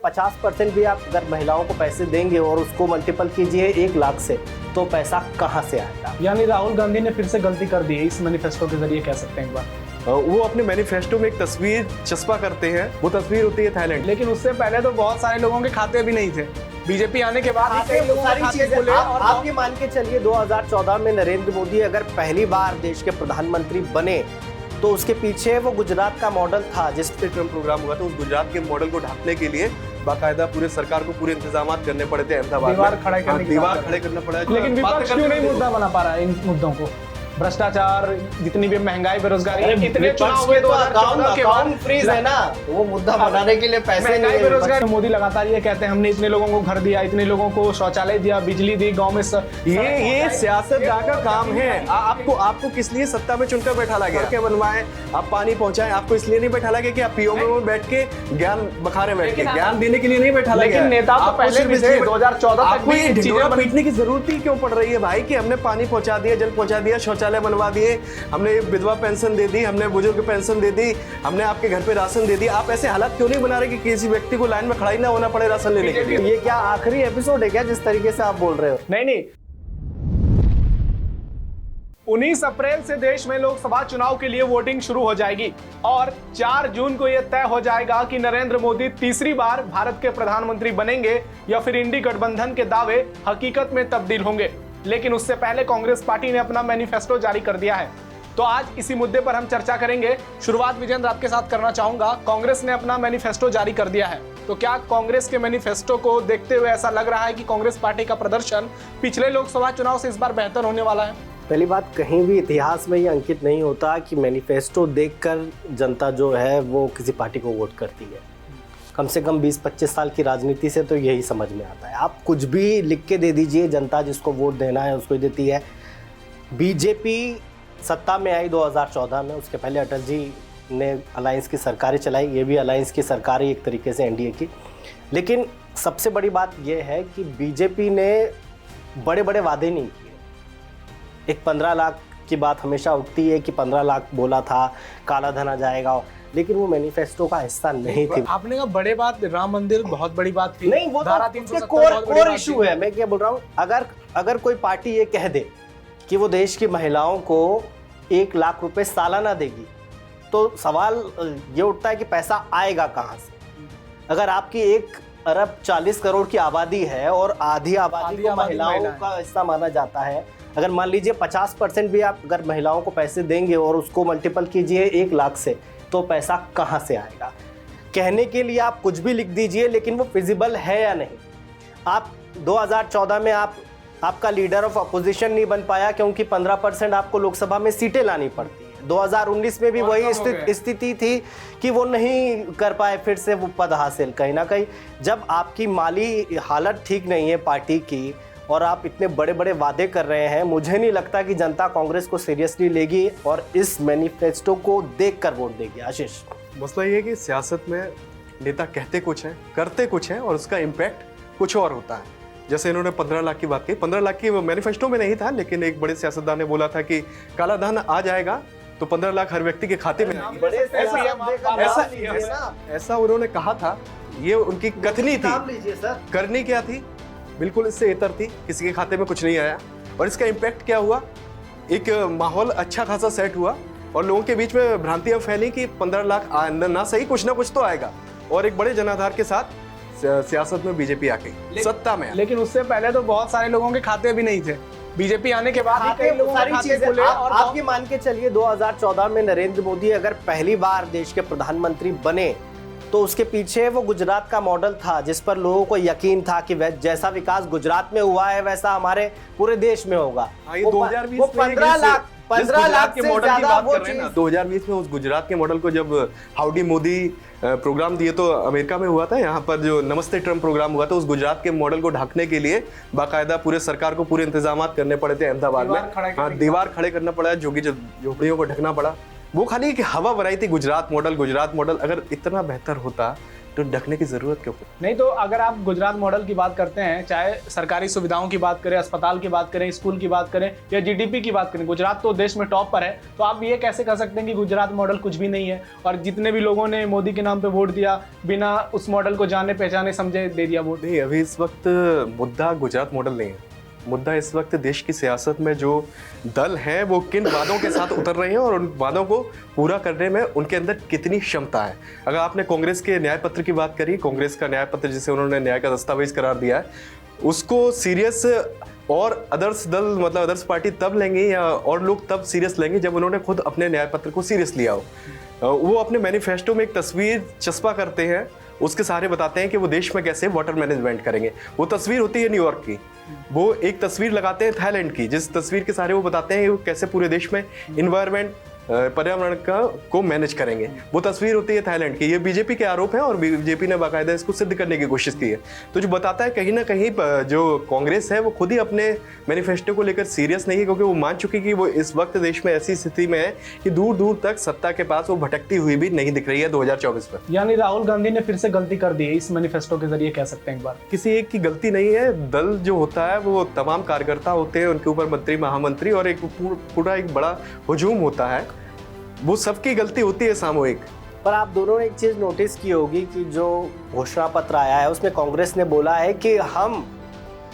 50% भी आप अगर महिलाओं को पैसे देंगे और उसको मल्टीपल कीजिए 1 लाख से, तो पैसा कहाँ से आएगा? यानी राहुल गांधी ने फिर से गलती कर दी है इस मैनिफेस्टो के जरिए, कह सकते हैं एक बार। वो अपने मैनिफेस्टो में एक तस्वीर चस्पा करते हैं, वो तस्वीर होती है थाईलैंड। लेकिन उससे पहले तो बहुत सारे लोगों के खाते भी नहीं थे। बीजेपी आने के बाद ही कई लोगों के सारी खाते चीजें खुले। और आप ये मान के चलिए 2014 में नरेंद्र मोदी अगर पहली बार देश के प्रधानमंत्री बने तो उसके पीछे वो गुजरात का मॉडल था जिस पे ट्रम्प प्रोग्राम हुआ था, उस गुजरात के मॉडल को ढकने के लिए बाकायदा पूरे सरकार को पूरे इंतजाम करने पड़े थे अहमदाबाद में। दीवार खड़े करना पड़ा। लेकिन विपक्ष क्यों नहीं मुद्दा बना पा रहा है इन मुद्दों को? भ्रष्टाचार, जितनी भी महंगाई, बेरोजगारी, कितने चुनाव हुए 2014 के बाद फ्रीज है ना, वो मुद्दा बनाने के लिए पैसे नहीं है। बेरोजगारी, मोदी लगातार ये कहते हैं हमने इतने लोगों को घर दिया, इतने लोगों को शौचालय दिया, बिजली दी, गांव में ये सियासतदान का काम है। आपको किस लिए सत्ता में चुनकर बैठाला गया? क्या बनवाए, आप पानी पहुंचाएं, आपको इसलिए नहीं बैठाला गया कि आप पीओ में बैठ के ज्ञान बखारे बैठ के ज्ञान देने के लिए नहीं बैठाला गया। लेकिन नेता तो पहले भी थे, 2014 तक भी चीजें पीटने की जरूरत ही क्यों पड़ रही है भाई? कि हमने पानी पहुंचा दिया, जल पहुंचा दिया, शौचालय बनवा दिए, हमने विधवा पेंशन दे दी, हमने बुजुर्ग पेंशन दे दी, हमने आपके घर पे राशन दे दी। आप ऐसे हालात क्यों नहीं बना रहे कि किसी व्यक्ति को लाइन में खड़ा ही ना होना पड़े राशन लेने के लिए? ये क्या आखिरी एपिसोड है क्या जिस तरीके से आप बोल रहे हो? नहीं। 19 अप्रैल से देश में लोकसभा चुनाव के लिए वोटिंग शुरू हो जाएगी और 4 जून को यह तय हो जाएगा कि नरेंद्र मोदी तीसरी बार भारत के प्रधानमंत्री बनेंगे या फिर इंडी गठबंधन के दावे हकीकत में तब्दील होंगे। लेकिन उससे पहले कांग्रेस पार्टी ने अपना मैनिफेस्टो जारी कर दिया है, तो आज इसी मुद्दे पर हम चर्चा करेंगे। शुरुआत विजेंद्र आपके साथ करना चाहूंगा। कांग्रेस ने अपना मैनिफेस्टो जारी कर दिया है, तो क्या कांग्रेस के मैनिफेस्टो को देखते हुए ऐसा लग रहा है कि कांग्रेस पार्टी का प्रदर्शन पिछले लोकसभा चुनाव से इस बार बेहतर होने वाला है? पहली बात, कहीं भी इतिहास में ये अंकित नहीं होता कि मैनिफेस्टो देखकर जनता जो है वो किसी पार्टी को वोट करती है। कम से कम 20-25 साल की राजनीति से तो यही समझ में आता है। आप कुछ भी लिख के दे दीजिए, जनता जिसको वोट देना है उसको देती है। बीजेपी सत्ता में आई 2014 में, उसके पहले अटल जी ने अलायंस की सरकारें चलाई, ये भी अलायंस की सरकार ही एक तरीके से एनडीए की। लेकिन सबसे बड़ी बात यह है कि बीजेपी ने बड़े बड़े वादे नहीं किए। एक 15 लाख की बात हमेशा उठती है कि 15 लाख बोला था, काला धन आ जाएगा, लेकिन वो मैनिफेस्टो का हिस्सा नहीं थी। आपने कहा बड़े बात, राम मंदिर बहुत बड़ी बात थी। नहीं, वो धारा 370 कोर इशू है। मैं क्या बोल रहा हूँ, अगर कोई पार्टी ये कह दे कि वो देश की महिलाओं को 1 लाख रुपए सालाना देगी, तो सवाल ये उठता है कि पैसा आएगा कहाँ से? अगर आपकी 1 अरब 40 करोड़ की आबादी है और आधी आबादी को महिलाओं का हिस्सा माना जाता है, अगर मान लीजिए 50% भी आप अगर महिलाओं को पैसे देंगे और उसको मल्टीपल कीजिए 1 लाख से, तो पैसा कहाँ से आएगा? कहने के लिए आप कुछ भी लिख दीजिए, लेकिन वो फिजिबल है या नहीं? आप 2014 में आपका लीडर ऑफ अपोजिशन नहीं बन पाया क्योंकि 15% आपको लोकसभा में सीटें लानी पड़ती है। 2019 में भी वही स्थिति थी कि वो नहीं कर पाए फिर से वो पद हासिल। कहीं ना कहीं जब आपकी माली हालत ठीक नहीं है पार्टी की और आप इतने बड़े बड़े वादे कर रहे हैं, मुझे नहीं लगता कि जनता कांग्रेस को सीरियसली लेगी और इस मैनिफेस्टो को देखकर वोट देगी। आशीष, मसला ये है कि सियासत में नेता कहते कुछ हैं, करते कुछ हैं और उसका इम्पैक्ट कुछ और होता है। जैसे इन्होंने 15 लाख की बात की, 15 लाख की मैनिफेस्टो में नहीं था, लेकिन एक बड़े सियासतदान ने बोला था कि काला धन आ जाएगा तो 15 लाख हर व्यक्ति के खाते में ऐसा उन्होंने कहा था। ये उनकी कथनी थी, करनी क्या थी? बिल्कुल इससे इतर थी, किसी के खाते में कुछ नहीं आया। और इसका इम्पैक्ट क्या हुआ? एक माहौल अच्छा खासा सेट हुआ और लोगों के बीच में भ्रांतियां फैली कि 15 लाख ना सही, कुछ ना कुछ तो आएगा। और एक बड़े जनाधार के साथ सियासत में बीजेपी आ गई, सत्ता में। लेकिन उससे पहले तो बहुत सारे लोगों के खाते भी नहीं थे। बीजेपी आने के बाद ही कई लोगों के खाते खुले। और आप ये मान के चलिए 2014 में नरेंद्र मोदी अगर पहली बार देश के प्रधानमंत्री बने तो उसके पीछे वो गुजरात का मॉडल था जिस पर लोगों को यकीन था कि जैसा विकास गुजरात में हुआ है वैसा हमारे पूरे देश में होगा। 15 लाख के मॉडल की बात कर रहे हैं ना। 2020 में उस गुजरात के मॉडल को जब हाउडी मोदी प्रोग्राम दिए तो अमेरिका में हुआ था, यहाँ पर जो नमस्ते ट्रम्प प्रोग्राम हुआ था, उस गुजरात के मॉडल को ढकने के लिए बाकायदा पूरे सरकार को पूरे इंतजाम करने पड़े थे अहमदाबाद में। दीवार खड़े करना पड़ा, झुग्गी झोपड़ियों को ढकना पड़ा। वो खाली एक हवा बनाई थी गुजरात मॉडल। अगर इतना बेहतर होता तो ढकने की जरूरत क्यों? नहीं तो अगर आप गुजरात मॉडल की बात करते हैं, चाहे सरकारी सुविधाओं की बात करें, अस्पताल की बात करें, स्कूल की बात करें या जीडीपी की बात करें, गुजरात तो देश में टॉप पर है। तो आप ये कैसे कह सकते हैं कि गुजरात मॉडल कुछ भी नहीं है और जितने भी लोगों ने मोदी के नाम पे वोट दिया बिना उस मॉडल को जाने पहचाने समझे दे दिया वोट? नहीं, अभी इस वक्त मुद्दा गुजरात मॉडल नहीं है। मुद्दा इस वक्त देश की सियासत में जो दल हैं वो किन वादों के साथ उतर रहे हैं और उन वादों को पूरा करने में उनके अंदर कितनी क्षमता है। अगर आपने कांग्रेस के न्याय पत्र की बात करी, कांग्रेस का न्याय पत्र जिसे उन्होंने न्याय का दस्तावेज करार दिया है, उसको सीरियस और अदर्स दल मतलब अदर्स पार्टी तब लेंगे या और लोग तब सीरियस लेंगे जब उन्होंने खुद अपने न्याय पत्र को सीरियस लिया हो। वो अपने मैनिफेस्टो में एक तस्वीर चस्पा करते हैं, उसके सहारे बताते हैं कि वो देश में कैसे वाटर मैनेजमेंट करेंगे। वो तस्वीर होती है न्यूयॉर्क की, वो एक तस्वीर लगाते हैं थाईलैंड की, जिस तस्वीर के सहारे वो बताते हैं कि वो कैसे पूरे देश में इन्वायरमेंट पर्यावरण को मैनेज करेंगे। वो तस्वीर होती है थाईलैंड की। ये बीजेपी के आरोप हैं और बीजेपी ने बाकायदा इसको सिद्ध करने की कोशिश की है। तो जो बताता है कहीं ना कहीं जो कांग्रेस है वो खुद ही अपने मैनिफेस्टो को लेकर सीरियस नहीं है, क्योंकि वो मान चुकी कि वो इस वक्त देश में ऐसी स्थिति में है कि दूर दूर तक सत्ता के पास वो भटकती हुई भी नहीं दिख रही है 2024 में। यानी राहुल गांधी ने फिर से गलती कर दी है इस मैनिफेस्टो के जरिए, कह सकते हैं एक बार। किसी एक की गलती नहीं है। दल जो होता है वो तमाम कार्यकर्ता होते हैं, उनके ऊपर मंत्री महामंत्री और एक पूरा एक बड़ा हुजूम होता है, वो सबकी गलती होती है सामूहिक। पर आप दोनों ने एक चीज नोटिस की होगी कि जो घोषणा पत्र आया है उसमें कांग्रेस ने बोला है कि हम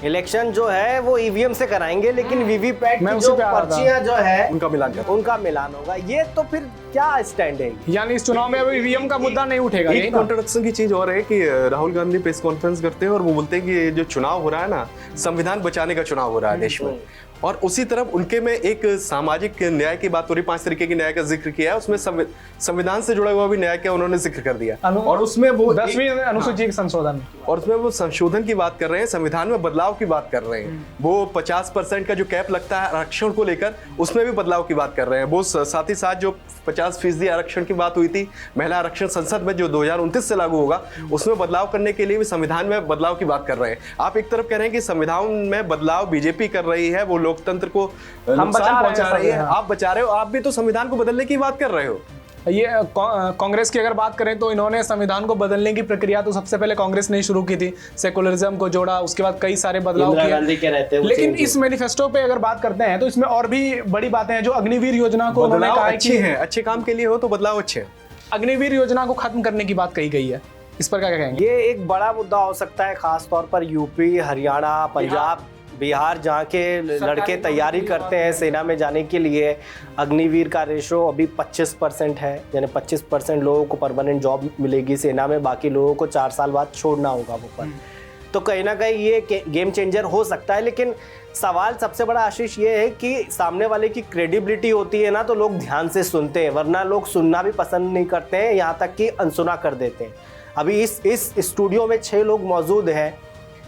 इलेक्शन जो है वो ईवीएम से कराएंगे, लेकिन वीवीपैट की जो पर्चियां जो है उनका मिलान होगा। ये तो फिर क्या स्टैंड है? यानी इस चुनाव में अब ईवीएम का मुद्दा नहीं उठेगा। एक कॉन्ट्रडिक्शन की चीज और है कि राहुल गांधी प्रेस कॉन्फ्रेंस करते हैं और वो बोलते हैं कि जो चुनाव हो रहा है ना, संविधान बचाने का चुनाव हो रहा है देश में, और उसी तरफ उनके में एक सामाजिक न्याय की बात हो रही, 5 तरीके की न्याय का जिक्र किया है, उसमें संविधान से जुड़ा हुआ भी न्याय का उन्होंने जिक्र कर दिया। और उसमें वो 10वीं अनुसूची संशोधन, और उसमें वो संशोधन की बात कर रहे हैं, संविधान में बदलाव की बात कर रहे हैं। वो 50% का जो कैप लगता है आरक्षण को लेकर, उसमें भी बदलाव की बात कर रहे हैं। वो साथ ही साथ जो 50% आरक्षण की बात हुई थी महिला आरक्षण संसद में जो 2029 से लागू होगा, उसमें बदलाव करने के लिए भी संविधान में बदलाव की बात कर रहे हैं। आप एक तरफ कह रहे हैं कि संविधान में बदलाव बीजेपी कर रही है, वो लोकतंत्र को नुकसान पहुंचा रही है, आप बचा रहे हो। आप भी तो संविधान को बदलने की बात कर रहे हो। ये कांग्रेस की अगर बात करें तो इन्होंने संविधान को बदलने की प्रक्रिया तो सबसे पहले कांग्रेस ने ही शुरू की थी, सेकुलरिज्म को जोड़ा, उसके बाद कई सारे बदलाव किए। लेकिन इस मैनिफेस्टो पे अगर बात करते हैं तो इसमें और भी बड़ी बातें हैं। जो अग्निवीर योजना को उन्होंने कहा अच्छी है, अच्छे काम के लिए हो तो बदलाव अच्छे हैं। अग्निवीर योजना को खत्म करने की बात कही गई है, इस पर क्या कहेंगे? ये एक बड़ा मुद्दा हो सकता है, खास तौर पर यूपी, हरियाणा, पंजाब, बिहार, जहाँ के लड़के तैयारी करते हैं सेना में जाने के लिए। अग्निवीर का रेशो अभी 25% है, यानी 25% लोगों को परमानेंट जॉब मिलेगी सेना में, बाकी लोगों को 4 साल बाद छोड़ना होगा वो पर। तो कहीं ना कहीं ये गेम चेंजर हो सकता है। लेकिन सवाल सबसे बड़ा आशीष ये है कि सामने वाले की क्रेडिबिलिटी होती है ना, तो लोग ध्यान से सुनते हैं, वरना लोग सुनना भी पसंद नहीं करते हैं, यहाँ तक कि अनसुना कर देते हैं। अभी इस स्टूडियो में 6 लोग मौजूद हैं,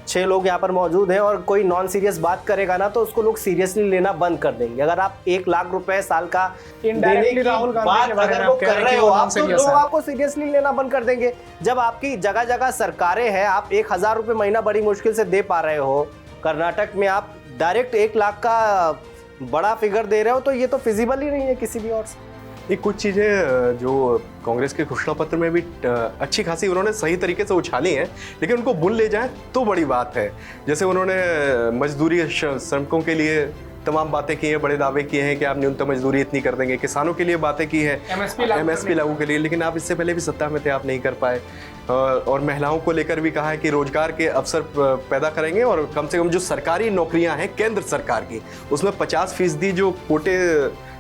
6 लोग यहाँ पर मौजूद हैं, और कोई नॉन सीरियस बात करेगा ना तो उसको लोग सीरियसली लेना बंद कर देंगे। अगर आप 1 लाख रुपए साल का देने की बात अगर वो कर रहे हो आप, तो लोग आपको सीरियसली लेना बंद कर देंगे। जब आपकी जगह जगह सरकारें हैं, आप 1000 रुपये महीना बड़ी मुश्किल से दे पा रहे हो, कर्नाटक में आप डायरेक्ट 1 लाख का बड़ा फिगर दे रहे हो, तो ये तो फिजिबल ही नहीं है किसी भी और से। ये कुछ चीज़ें जो कांग्रेस के घोषणा पत्र में भी अच्छी खासी उन्होंने सही तरीके से उछाली हैं, लेकिन उनको बुन ले जाएं तो बड़ी बात है। जैसे उन्होंने मजदूरी श्रमिकों के लिए तमाम बातें की हैं, बड़े दावे किए हैं कि आप न्यूनतम मजदूरी इतनी कर देंगे, किसानों के लिए बातें की हैं एमएसपी लागू के लिए, लेकिन आप इससे पहले भी सत्ता में थे, आप नहीं कर पाए। और महिलाओं को लेकर भी कहा है कि रोजगार के अवसर पैदा करेंगे और कम से कम जो सरकारी नौकरियां हैं केंद्र सरकार की, उसमें 50% जो कोटे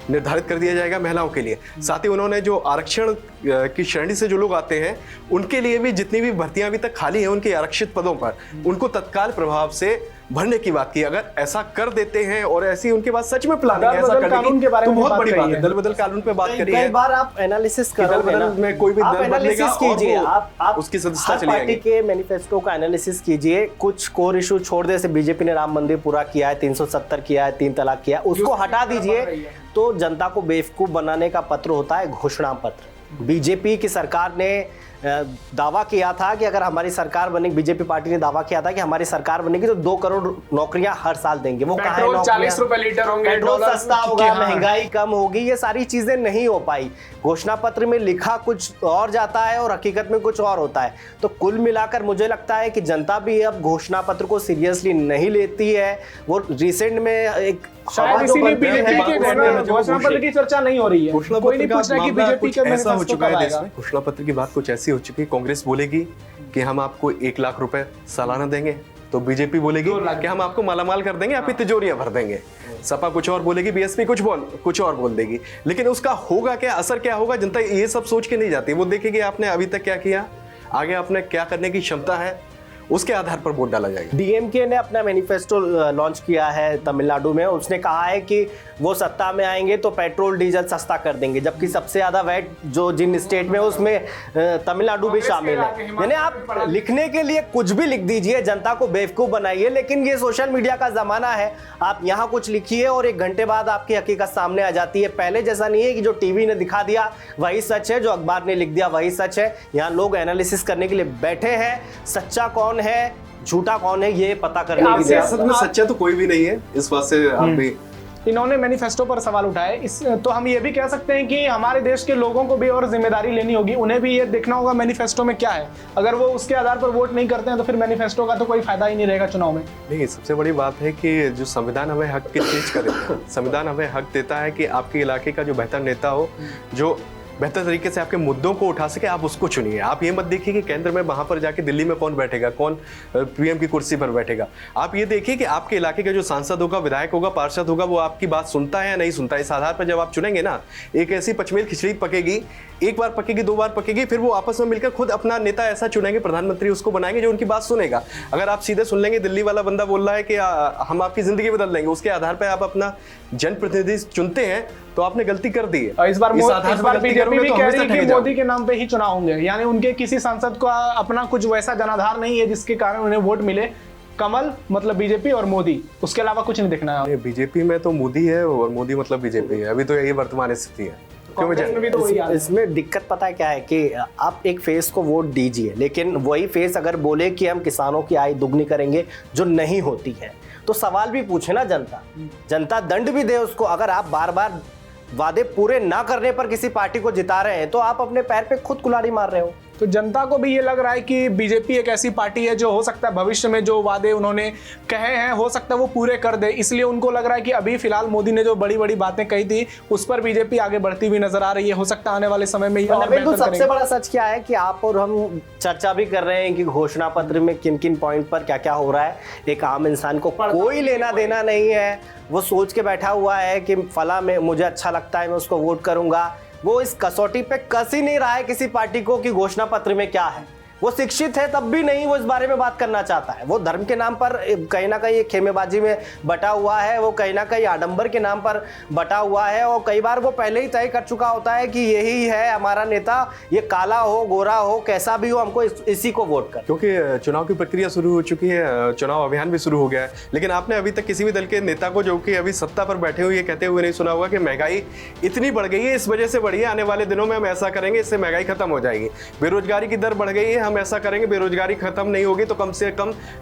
निर्धारित कर दिया जाएगा महिलाओं के लिए। साथ ही उन्होंने जो आरक्षण की श्रेणी से जो लोग आते हैं उनके लिए भी जितनी भी भर्तियां अभी तक खाली हैं उनके आरक्षित पदों पर, उनको तत्काल प्रभाव से भरने की बात की। अगर ऐसा कर देते हैं और ऐसी उनके पास सच में प्लानिंग है ऐसा करने की, तो बहुत बड़ी बात है। दल बदल कानून पे बात करिए। कई बार आप एनालिसिस करोगे ना, में कोई भी दल बदलेगा कीजिए, आप उसकी सदस्यता चली पार्टी के मैनिफेस्टो का एनालिसिस कीजिए। कुछ कोर इशू छोड़ दे, जैसे बीजेपी ने राम मंदिर पूरा किया है, 370 किया है, 3 तलाक किया, उसको हटा दीजिए तो जनता को बेवकूफ बनाने का पत्र होता है घोषणा पत्र। बीजेपी की सरकार ने दावा किया था कि अगर हमारी सरकार बनेगी, बीजेपी पार्टी ने दावा किया था कि हमारी सरकार बनेगी तो 2 करोड़ नौकरियां हर साल देंगे। वो कहाँ है पेट्रोल नौकरियां? 40 रुपए लीटर होंगे, पेट्रोल डॉलर सस्ता की होगा, हाँ। महंगाई कम होगी, ये सारी चीजें नहीं हो पाई। घोषणा पत्र में लिखा कुछ और जाता है और हकीकत में कुछ और होता है। तो कुल मिलाकर मुझे लगता है कि जनता भी अब घोषणा पत्र को सीरियसली नहीं लेती है। वो रिसेंट में एक शायद इसीलिए बीजेपी के घोषणा पत्र की चर्चा नहीं हो रही है। घोषणा कोई पत्र नहीं का पूछ रहा कि मामला बीजेपी कुछ के ऐसा हो मैनिफेस्टो चुका कब है देश आएगा। में, घोषणा पत्र की बात कुछ ऐसी हो चुकी है, कांग्रेस बोलेगी कि हम आपको 1 लाख रुपए सालाना देंगे, तो बीजेपी बोलेगी कि हम आपको मालामाल कर देंगे, आपकी तिजोरियां भर देंगे। सपा कुछ और बोलेगी, बीएसपी कुछ और बोल देगी। लेकिन उसका होगा क्या, असर क्या होगा, जनता ये सब सोच के नहीं जाती। वो देखेगी आपने अभी तक क्या किया, आगे आपने क्या करने की क्षमता है, उसके आधार पर वोट डाला जाएगा। डीएमके ने अपना मैनिफेस्टो लॉन्च किया है तमिलनाडु में। उसने कहा है कि वो सत्ता में आएंगे तो पेट्रोल डीजल सस्ता कर देंगे, जबकि सबसे ज्यादा वैट जो जिन स्टेट में उसमें तमिलनाडु भी शामिल है। यानी आप लिखने के लिए कुछ भी लिख दीजिए, जनता को बेवकूफ बनाइए, लेकिन ये सोशल मीडिया का जमाना है। आप यहाँ कुछ लिखिए और 1 घंटे बाद आपकी हकीकत सामने आ जाती है। पहले जैसा नहीं है कि जो टीवी ने दिखा दिया वही सच है, जो अखबार ने लिख दिया वही सच है। यहाँ लोग एनालिसिस करने के लिए बैठे हैं, सच्चा कौन है झूठा कौन है ये पता करने की सियासत में सच्चा तो कोई भी नहीं है, इस बात से आप भी। इन्होंने मैनिफेस्टो पर सवाल उठाए। तो हम ये भी कह सकते हैं कि हमारे देश के लोगों को भी और जिम्मेदारी लेनी होगी, उन्हें भी ये देखना होगा मैनिफेस्टो में क्या है। अगर वो उसके आधार पर वोट नहीं करते हैं तो फिर मैनिफेस्टो का तो कोई फायदा ही नहीं रहेगा चुनाव में। नहीं, सबसे बड़ी बात है कि जो संविधान हमें हक की चीज करे, संविधान हमें हक देता है कि आपके इलाके का जो बेहतर नेता हो, जो बेहतर तरीके से आपके मुद्दों को उठा सके, आप उसको चुनिए। आप ये मत देखिए कि केंद्र में वहां पर जाके दिल्ली में कौन बैठेगा, कौन पीएम की कुर्सी पर बैठेगा। आप ये देखिए कि आपके इलाके का जो सांसद होगा, विधायक होगा, पार्षद होगा, वो आपकी बात सुनता है या नहीं सुनता है। इस आधार पर जब आप चुनेंगे ना, एक ऐसी पचमेल खिचड़ी पकेगी, 1 बार पकेगी, 2 बार पकेगी, फिर वो आपस में मिलकर खुद अपना नेता ऐसा चुनेंगे, प्रधानमंत्री उसको बनाएंगे जो उनकी बात सुनेगा। अगर आप सीधे सुन लेंगे, दिल्ली वाला बंदा बोल रहा है कि हम आपकी जिंदगी बदल देंगे, उसके आधार पर आप अपना जनप्रतिनिधि चुनते हैं, तो आपने गलती कर दी है। और इस बार बीजेपी भी कह रही है कि मोदी के नाम पे ही चुनाव होंगे, यानी उनके किसी सांसद का अपना कुछ वैसा जनाधार नहीं है जिसके कारण उन्हें वोट मिले। कमल मतलब बीजेपी और मोदी, उसके अलावा कुछ नहीं दिखना है। बीजेपी में तो मोदी है और मोदी मतलब बीजेपी है, अभी तो यही वर्तमान स्थिति है। इसमें दिक्कत पता है क्या है कि आप एक फेस को वोट दीजिए, लेकिन वही फेस अगर बोले कि हम किसानों की आय दुगनी करेंगे, जो नहीं होती है, तो सवाल भी पूछे ना जनता दंड भी दे उसको। अगर आप बार बार वादे पूरे ना करने पर किसी पार्टी को जिता रहे हैं तो आप अपने पैर पे खुद कुल्हाड़ी मार रहे हो। तो जनता को भी ये लग रहा है कि बीजेपी एक ऐसी पार्टी है जो हो सकता है भविष्य में जो वादे उन्होंने कहे हैं हो सकता है वो पूरे कर दे, इसलिए उनको लग रहा है कि अभी फिलहाल मोदी ने जो बड़ी बड़ी बातें कही थी उस पर बीजेपी आगे बढ़ती हुई नजर आ रही है। हो सकता है आने वाले समय में सबसे बड़ा सच क्या है कि आप और हम चर्चा भी कर रहे हैं कि घोषणा पत्र में किन किन पॉइंट पर क्या क्या हो रहा है, एक आम इंसान को कोई लेना देना नहीं है। वो सोच के बैठा हुआ है कि फला में मुझे अच्छा लगता है मैं उसको वोट करूंगा। वो इस कसौटी पे कस ही नहीं रहा है किसी पार्टी को कि घोषणा पत्र में क्या है। वो शिक्षित है तब भी नहीं वो इस बारे में बात करना चाहता है। वो धर्म के नाम पर कहीं ना कहीं खेमेबाजी में बटा हुआ है, वो कहीं ना कहीं आडंबर के नाम पर बटा हुआ है, और कई बार वो पहले ही तय कर चुका होता है कि यही है हमारा नेता, ये काला हो गोरा हो कैसा भी हो हमको इसी को वोट कर। क्योंकि चुनाव की प्रक्रिया शुरू हो चुकी है, चुनाव अभियान भी शुरू हो गया है, लेकिन आपने अभी तक किसी भी दल के नेता को जो कि अभी सत्ता पर बैठे हुए ये कहते हुए नहीं सुना होगा कि महंगाई इतनी बढ़ गई है, इस वजह से बढ़ी है, आने वाले दिनों में हम ऐसा करेंगे, इससे महंगाई खत्म हो जाएगी। बेरोजगारी की दर बढ़ गई है, हम ऐसा करेंगे, बेरोजगारी खत्म नहीं होगी तो कम से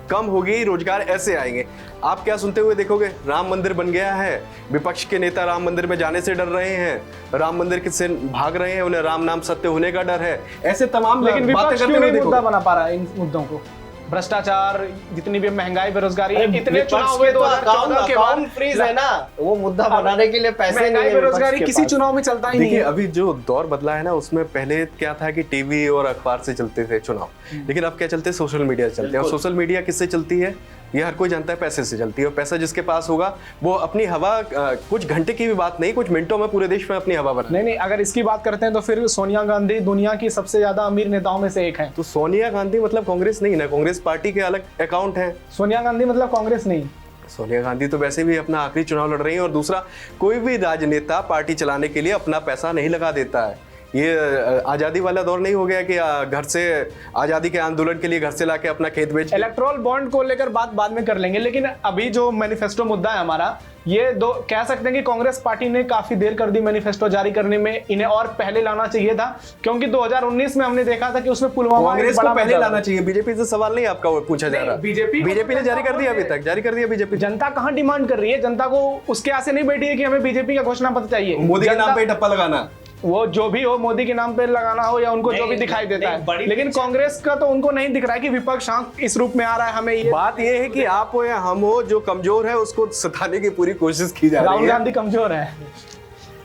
कम होगी, रोजगार ऐसे आएंगे। आप क्या सुनते हुए देखोगे? राम मंदिर बन गया है, विपक्ष के नेता राम मंदिर में जाने से डर रहे हैं, राम मंदिर से भाग रहे हैं, उन्हें राम नाम सत्य होने का डर है। ऐसे तमाम लेकिन विपक्ष क्यों नहीं मुद्दा बना पा रहा है इन मुद्दों को? भ्रष्टाचार, जितनी भी महंगाई, बेरोजगारी, इतने चुनाव हुए 2014 के बाद फ्रीज है ना, वो मुद्दा बनाने के लिए पैसे नहीं है। बेरोजगारी किसी चुनाव में चलता ही नहीं है। देखिए अभी जो दौर बदला है ना, उसमें पहले क्या था कि टीवी और अखबार से चलते थे चुनाव, लेकिन अब क्या चलते हैं? सोशल मीडिया से चलते हैं। और सोशल मीडिया किससे चलती है ये हर कोई जानता है, पैसे से चलती है। और पैसा जिसके पास होगा वो अपनी हवा, कुछ घंटे की भी बात नहीं, कुछ मिनटों में पूरे देश में अपनी हवा बना। नहीं, अगर इसकी बात करते हैं तो फिर सोनिया गांधी दुनिया की सबसे ज्यादा अमीर नेताओं में से एक है। तो सोनिया गांधी मतलब कांग्रेस नहीं ना, कांग्रेस पार्टी के अलग अकाउंट है। सोनिया गांधी मतलब कांग्रेस नहीं। सोनिया गांधी तो वैसे भी अपना आखिरी चुनाव लड़ रही है। और दूसरा, कोई भी राजनेता पार्टी चलाने के लिए अपना पैसा नहीं लगा देता है। ये आज़ादी वाला दौर नहीं हो गया कि घर से आज़ादी के आंदोलन के लिए घर से लाके अपना खेत बेच। इलेक्टोरल बॉन्ड को लेकर बात बाद में कर लेंगे, लेकिन अभी जो मैनिफेस्टो मुद्दा है हमारा, ये दो कह सकते हैं कि कांग्रेस पार्टी ने काफी देर कर दी मैनिफेस्टो जारी करने में। इन्हें और पहले लाना चाहिए था, क्योंकि 2019 में हमने देखा था कि उसमें पुलवामा कांग्रेस को पहले लाना चाहिए। बीजेपी से सवाल नहीं आपका पूछा जा रहा। बीजेपी ने जारी कर दिया, अभी तक जारी कर दिया बीजेपी। जनता कहाँ डिमांड कर रही है? जनता को उसके आसे नहीं बैठी है कि हमें बीजेपी का घोषणा पत्र चाहिए, मोदी के नाम पे टप्पा लगाना, वो जो भी हो, मोदी के नाम पे लगाना हो या उनको जो भी दिखाई देता है। लेकिन कांग्रेस का तो उनको नहीं दिख रहा है कि विपक्ष इस रूप में आ रहा है। हमें ये बात ये है कि आप हो या हम हो, जो कमजोर है उसको सताने की पूरी कोशिश की जा रही है। राहुल गांधी कमजोर है।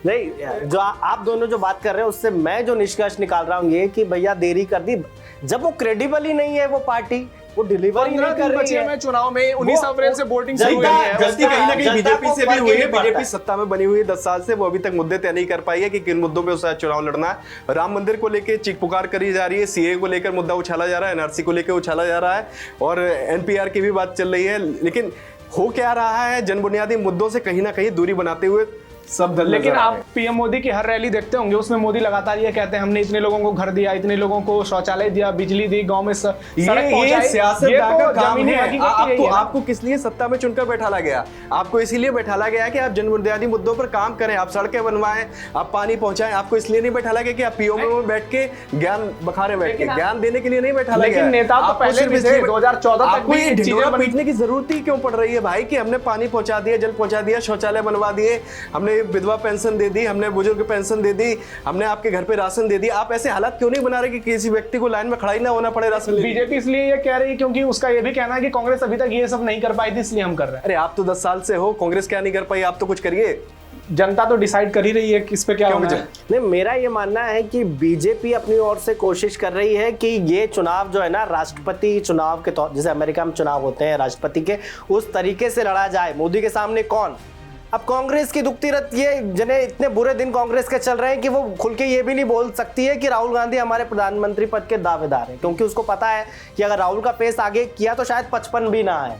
नहीं, जो आप दोनों जो बात कर रहे हैं उससे मैं जो निष्कर्ष निकाल रहा हूँ ये कि भैया देरी कर दी। जब वो क्रेडिबल ही नहीं है, वो पार्टी वो डिलीवर ही नहीं कर रही है। चुनाव में 19 अप्रैल से वोटिंग शुरू हुई है। गलती कहीं ना कहीं बीजेपी से भी हुई है। बीजेपी सत्ता में बनी हुई है 10 साल से, वो अभी तक मुद्दे तय नहीं कर पाई है कि किन मुद्दों पे उसका चुनाव लड़ना है। राम मंदिर को लेकर चीख पुकार करी जा रही है, सीए को लेकर मुद्दा उछाला जा रहा है, एनआरसी को लेकर उछाला जा रहा है, और एनपीआर की भी बात चल रही है। लेकिन हो क्या रहा है, जनबुनियादी मुद्दों से कहीं ना कहीं दूरी बनाते हुए सब दल। लेकिन आप पीएम मोदी की हर रैली देखते होंगे, उसमें मोदी लगातार ये कहते हैं हमने इतने लोगों को घर दिया, इतने लोगों को शौचालय दिया, बिजली दी, गांव में सड़क पहुंचाई। ये सियासत का काम है। आपको किस लिए सत्ता में चुनकर बैठाला गया? आपको इसीलिए बैठाला गया कि आप जनबुनियादी मुद्दों पर काम करें, आप सड़कें बनवाएं, आप पानी पहुंचाएं। आपको इसलिए नहीं बैठाला गया कि आप पीओमओ में बैठ के ज्ञान बखारे, बैठ के ज्ञान देने के लिए नहीं बैठाला गया। लेकिन नेता तो पहले भी थे, 2014 तक भी ढिंढोरा पीटने की जरूरत ही क्यों पड़ रही है भाई? कि हमने पानी पहुंचा दिया, जल पहुंचा दिया, शौचालय बनवा दिए, हमने विधवा पेंशन दे दी, हमने बुजुर्ग पेंशन दे दी, हमने आपके घर पे राशन दे दिया। आप ऐसे हालात क्यों नहीं बना रहे कि किसी व्यक्ति को लाइन में खड़ा ही ना होना पड़े राशन लेने? बीजेपी इसलिए ये कह रही है क्योंकि उसका ये भी कहना है कि कांग्रेस अभी तक ये सब नहीं कर पाई थी, इसलिए हम कर रहे हैं। अरे आप तो 10 साल से हो, कांग्रेस क्या नहीं कर पाई? आप तो कुछ करिए। जनता तो डिसाइड कर ही रही है किस पे क्या होना है। नहीं, मेरा ये मानना है कि बीजेपी अपनी ओर से कोशिश कर रही है कि ये चुनाव जो है ना, राष्ट्रपति चुनाव के तौर, जैसे अमेरिका में चुनाव होते हैं राष्ट्रपति के, उस तरीके से लड़ा जाए। मोदी के सामने कौन? अब कांग्रेस की दुखती रत ये जने इतने बुरे दिन कांग्रेस के चल रहे हैं कि वो खुल के ये भी नहीं बोल सकती है कि राहुल गांधी हमारे प्रधानमंत्री पद के दावेदार हैं, क्योंकि उसको पता है कि अगर राहुल का पेस आगे किया तो शायद 55 भी ना आए।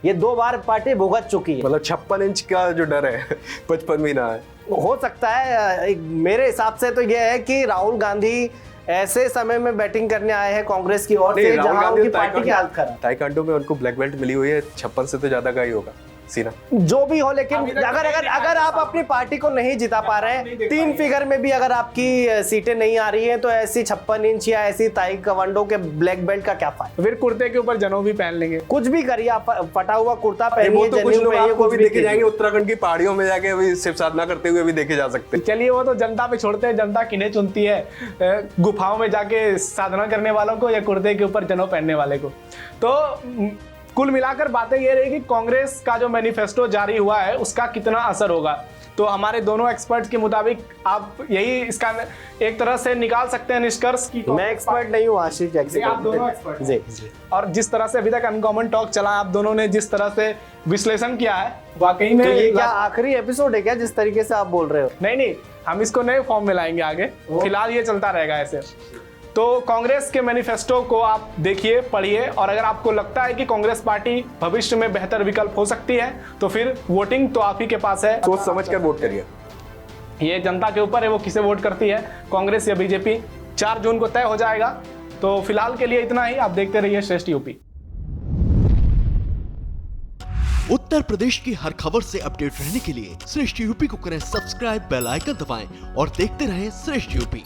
ये 2 बार पार्टी भुगत चुकी है। मतलब 56 इंच का जो डर है 55 भी ना है। हो सकता है। मेरे हिसाब से तो ये है कि राहुल गांधी ऐसे समय में बैटिंग करने आए हैं कांग्रेस की ओर से जहां उनकी पार्टी की हालत खराब। ताइक्वांडो में उनको ब्लैक बेल्ट मिली हुई है, 56 से तो ज्यादा का ही होगा सीना। जो भी हो, लेकिन अगर आप अपनी पार्टी को नहीं जिता पा रहे हैं, 3 फिगर में भी अगर आपकी सीटें नहीं आ रही हैं, तो ऐसी 56 इंच या ऐसी ताइक्वांडो के ब्लैक बेल्ट का क्या फायदा? फिर कुर्ते के ऊपर जनेऊ भी पहन लेंगे, कुछ भी करिए, आप फटा हुआ कुर्ता पहनिए, तो कुछ लोग आपको भी देखे जाएंगे उत्तराखंड की पहाड़ियों में जाके अभी शिव साधना करते हुए भी देखे जा सकते हैं। चलिए वो तो जनता पे छोड़ते हैं, जनता किन्हें चुनती है, गुफाओं में जाके साधना करने वालों को या कुर्ते के ऊपर जनेऊ पहनने वाले को। तो कुल मिलाकर बातें ये रही कि कांग्रेस का जो मैनिफेस्टो जारी हुआ है उसका कितना असर होगा। तो हमारे दोनों एक्सपर्ट्स के मुताबिक आप यही इसका एक तरह से निकाल सकते हैं निष्कर्ष की। मैं एक्सपर्ट नहीं हूँ, आशीष आप दोनों एक्सपर्ट जी। और जिस तरह से अभी तक अनकॉमन टॉक चला, आप दोनों ने जिस तरह से विश्लेषण किया है, वाकई में तो ये क्या आखिरी एपिसोड है क्या जिस तरीके से आप बोल रहे हो? नहीं, हम इसको नए फॉर्म में लाएंगे आगे, फिलहाल ये चलता रहेगा ऐसे। तो कांग्रेस के मैनिफेस्टो को आप देखिए, पढ़िए, और अगर आपको लगता है कि कांग्रेस पार्टी भविष्य में बेहतर विकल्प हो सकती है तो फिर वोटिंग तो आप ही के पास है। सोच समझ कर वोट करिए। ये जनता के ऊपर है, वो किसे वोट करती है, कांग्रेस या बीजेपी। 4 जून को तय हो जाएगा। तो फिलहाल के लिए इतना ही। आप देखते रहिए श्रेष्ठ यूपी। उत्तर प्रदेश की हर खबर से अपडेट रहने के लिए श्रेष्ठ यूपी को करें सब्सक्राइब, बेल आइकन दबाएं और देखते रहें श्रेष्ठ यूपी।